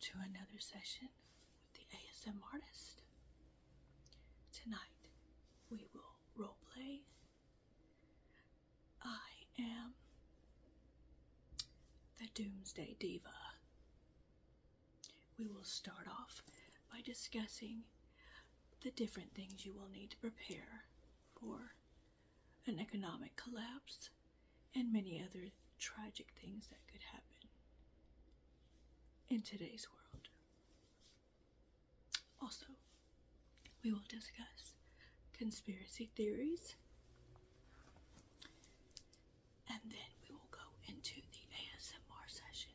to another session with the ASM artist. Tonight we will role play. I am the Doomsday Diva. We will start off by discussing the different things you will need to prepare for an economic collapse and many other tragic things that could happen in today's world. Also, we will discuss conspiracy theories, and then we will go into the ASMR session.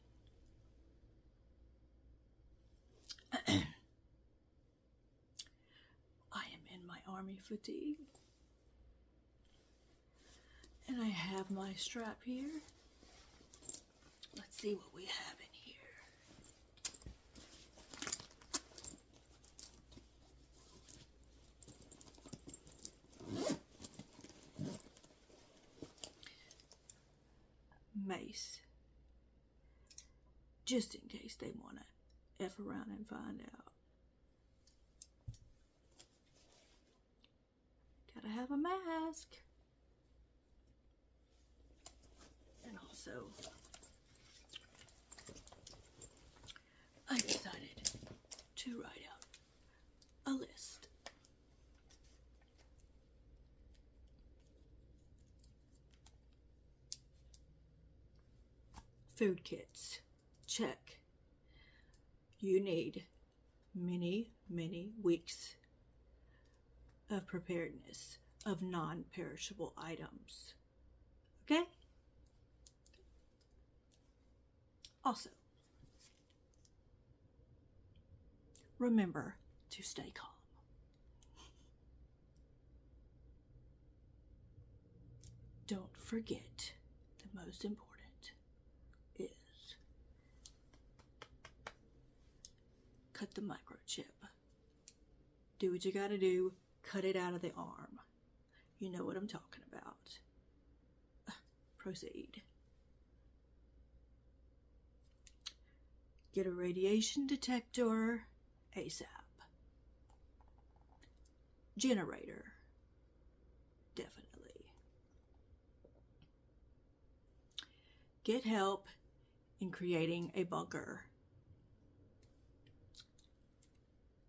I am in my army fatigue, and I have my strap here. Let's see what we have in here. Mace, just in case they want to F around and find out. Gotta have a mask. And also, I decided to write out a list. Food kits, check. You need many, many weeks of preparedness of non-perishable items. Okay? Also, remember to stay calm. Don't forget the most important is cut the microchip. Do what you gotta do. Cut it out of the arm. You know what I'm talking about. Proceed. Get a radiation detector ASAP. Generator. Definitely. Get help in creating a bunker.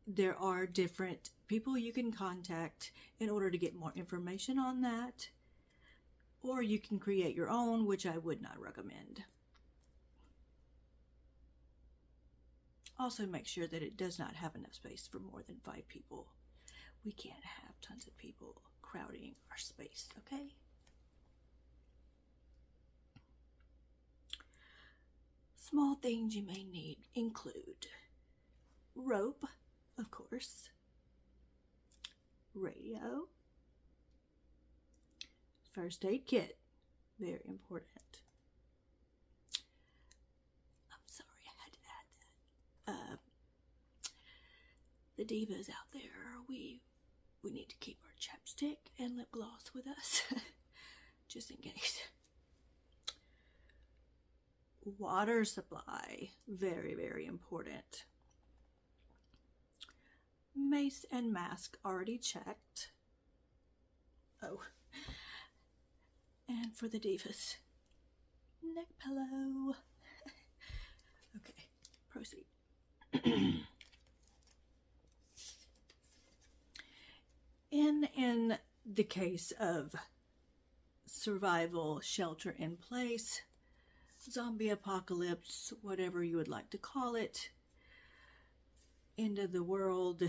There are different people you can contact in order to get more information on that, or you can create your own, which I would not recommend. Also, make sure that it does not have enough space for more than 5 people. We can't have tons of people crowding our space, okay? Small things you may need include rope, of course, radio, first aid kit, very important. I'm sorry I had to add that. The divas out there, we need to keep our chapstick and lip gloss with us, just in case. Water supply, very, very important. Mace and mask already checked. Oh, and for the divas, neck pillow. Okay, proceed. In the case of survival, shelter in place, zombie apocalypse, whatever you would like to call it, end of the world,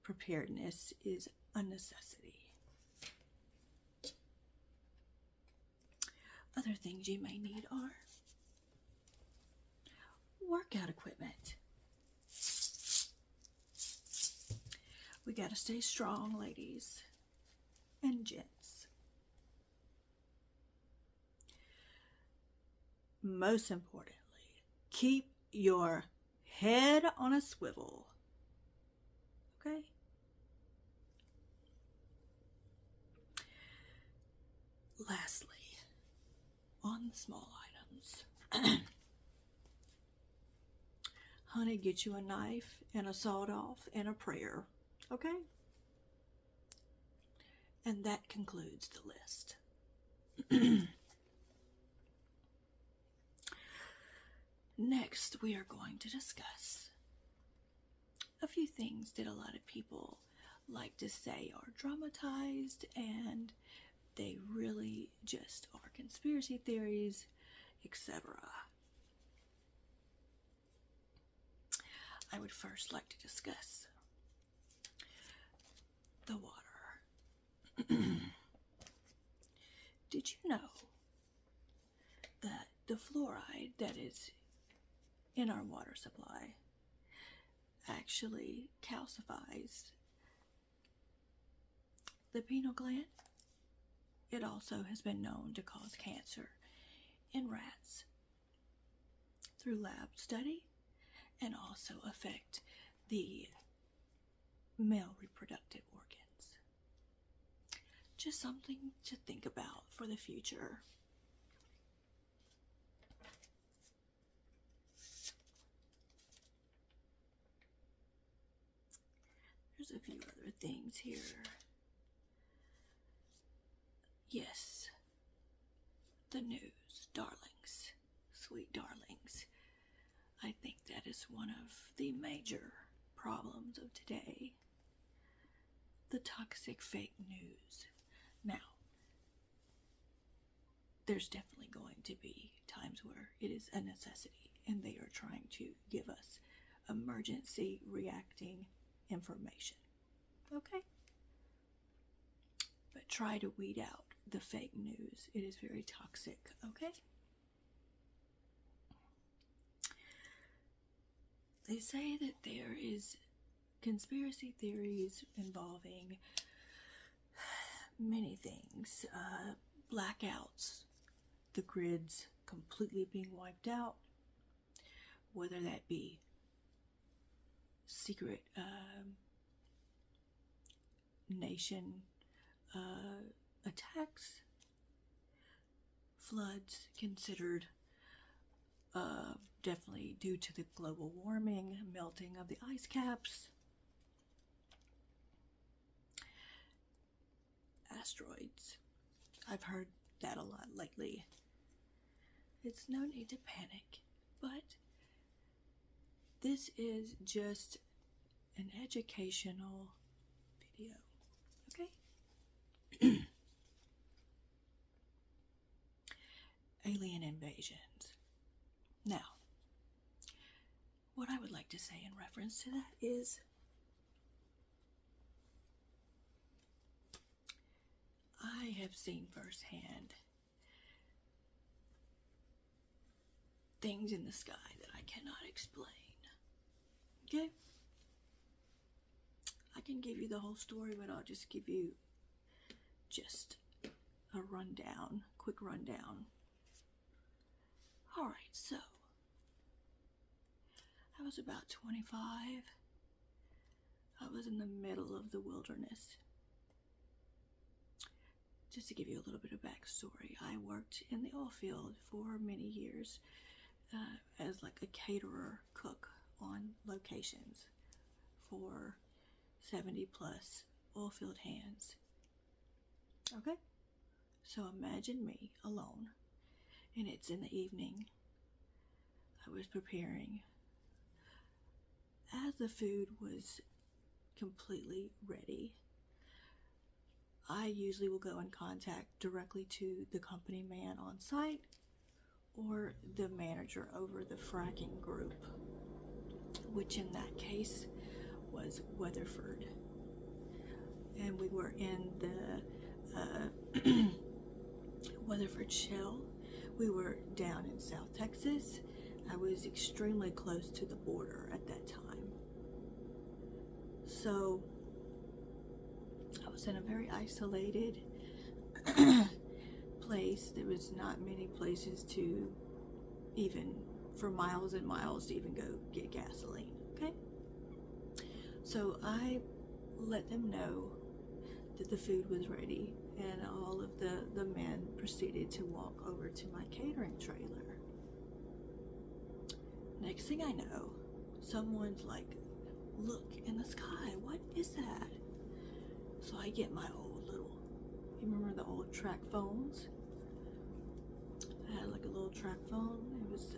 preparedness is a necessity. Other things you may need are workout equipment. We gotta stay strong, ladies and gents. Most importantly, keep your head on a swivel. Okay? Lastly, on the small items, honey, get you a knife and a sawed-off and a prayer, okay? And that concludes the list. Next, we are going to discuss a few things that a lot of people like to say are dramatized, and they really just are conspiracy theories, etc. I would first like to discuss the water. Did you know that the fluoride that is in our water supply actually calcifies the pineal gland? It also has been known to cause cancer in rats through lab study, and also affect the male reproductive organs. Just something to think about for the future. There's a few other things here. Yes, the news, darlings, sweet darlings. I think that is one of the major problems of today. The toxic fake news. Now, there's definitely going to be times where it is a necessity and they are trying to give us emergency reacting information. Okay? But try to weed out the fake news. It is very toxic, okay? They say that there is conspiracy theories involving many things. Blackouts, the grids completely being wiped out, whether that be secret nation attacks, floods considered definitely due to the global warming, melting of the ice caps, asteroids. I've heard that a lot lately. It's no need to panic, but this is just an educational video, okay? Alien invasions. Now, what I would like to say in reference to that is I have seen firsthand things in the sky that I cannot explain. Okay? I can give you the whole story, but I'll just give you just a rundown, quick rundown. Alright, so I was about 25. I was in the middle of the wilderness. Just to give you a little bit of backstory, I worked in the oil field for many years as like a caterer cook on locations for 70 plus oil field hands. Okay? So imagine me alone, and it's in the evening. I was preparing. As the food was completely ready, I usually will go in contact directly to the company man on site or the manager over the fracking group, which in that case was Weatherford. And we were in the Weatherford Shell. We were down in South Texas. I was extremely close to the border at that time. So I was in a very isolated place. There was not many places to even, for miles and miles, to even go get gasoline, okay? So I let them know that the food was ready, and all of the men proceeded to walk over to my catering trailer. Next thing I know, someone's like, look in the sky, what is that? So I get my old little, you remember the old track phones? I had like a little track phone. It was,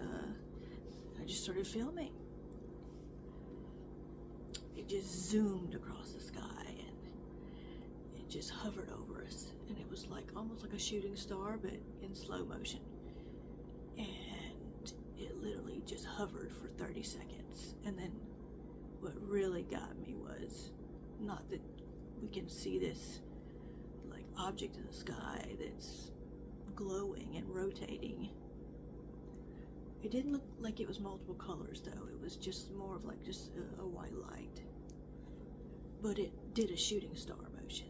I just started filming. It just zoomed across the sky and it just hovered over us. And it was like almost like a shooting star, but in slow motion. And it literally just hovered for 30 seconds. And then what really got me was not that we can see this like object in the sky that's glowing and rotating. It didn't look like it was multiple colors though. It was just more of like just a white light. But it did a shooting star motion.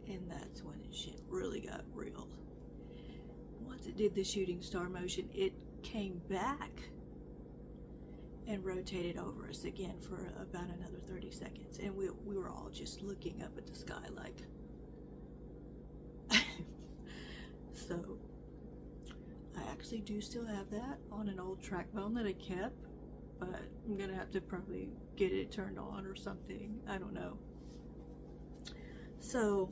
And that's when shit really got real. Once it did the shooting star motion, it came back and rotated over us again for about another 30 seconds. And we were all just looking up at the sky like... So, I actually do still have that on an old track phone that I kept, but I'm gonna have to probably get it turned on or something. I don't know. So,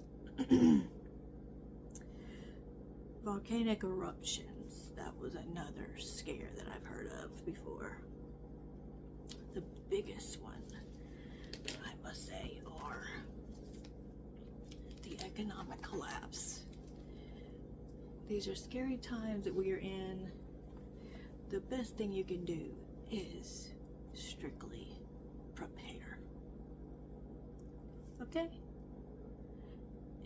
volcanic eruptions. That was another scare that I've heard of before. The biggest one, I must say, are the economic collapse. These are scary times that we are in. The best thing you can do is strictly prepare. Okay?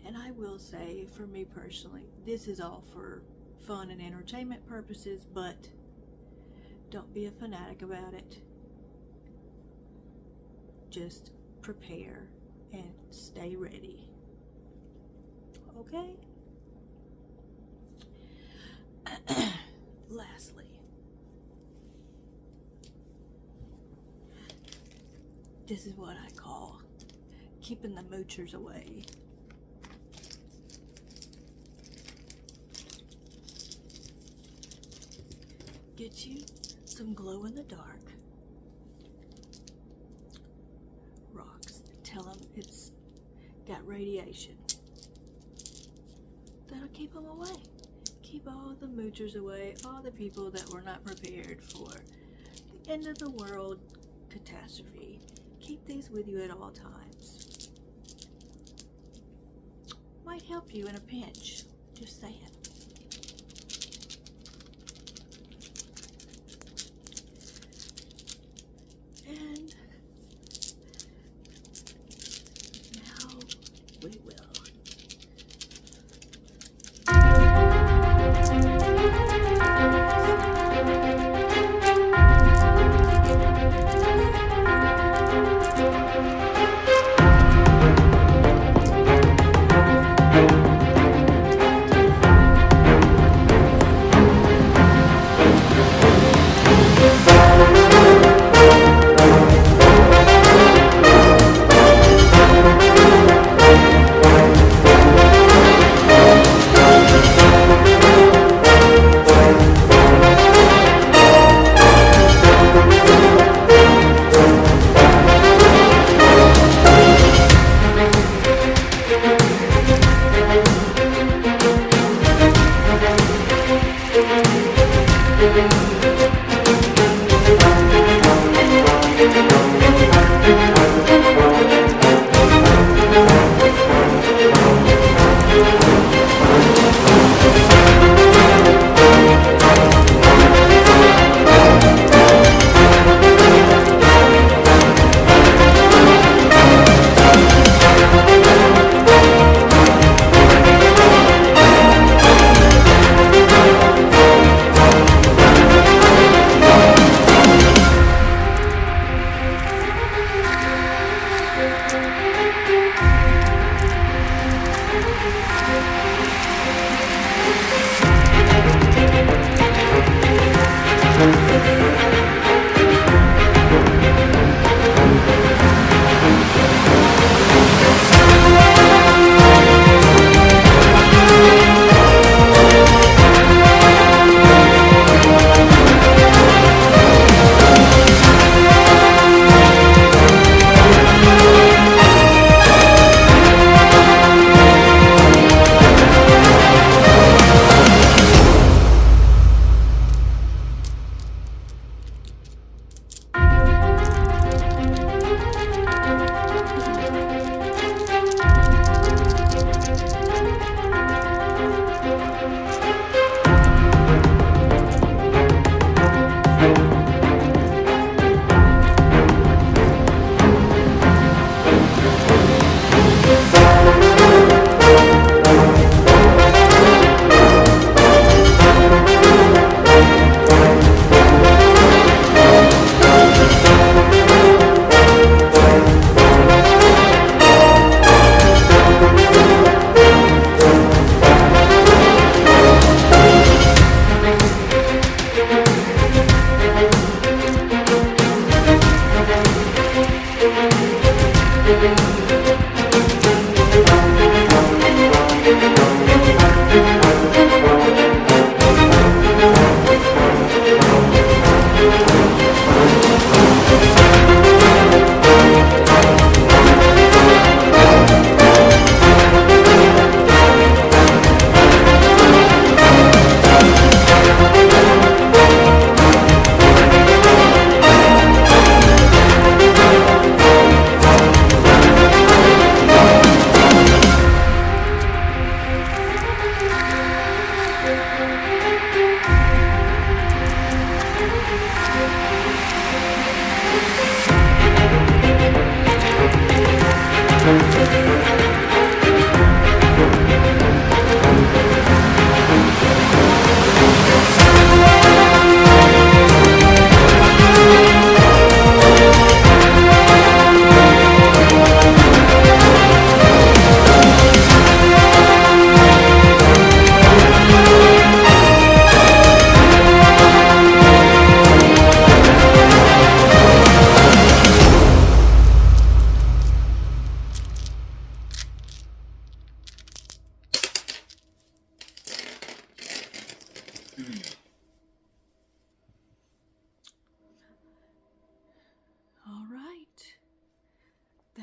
And I will say, for me personally, this is all for fun and entertainment purposes, but don't be a fanatic about it. Just prepare and stay ready. Okay? Lastly, this is what I call keeping the moochers away. Get you some glow-in-the-dark rocks. Tell them it's got radiation. That'll keep them away. Keep all the moochers away, all the people that were not prepared for the end of the world catastrophe. Keep these with you at all times. Might help you in a pinch, just saying. And now we will.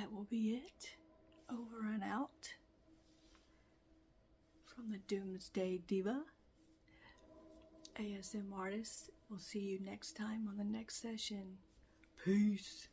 that will be it. Over and out from the Doomsday Diva. ASM artist. We'll see you next time on the next session. Peace.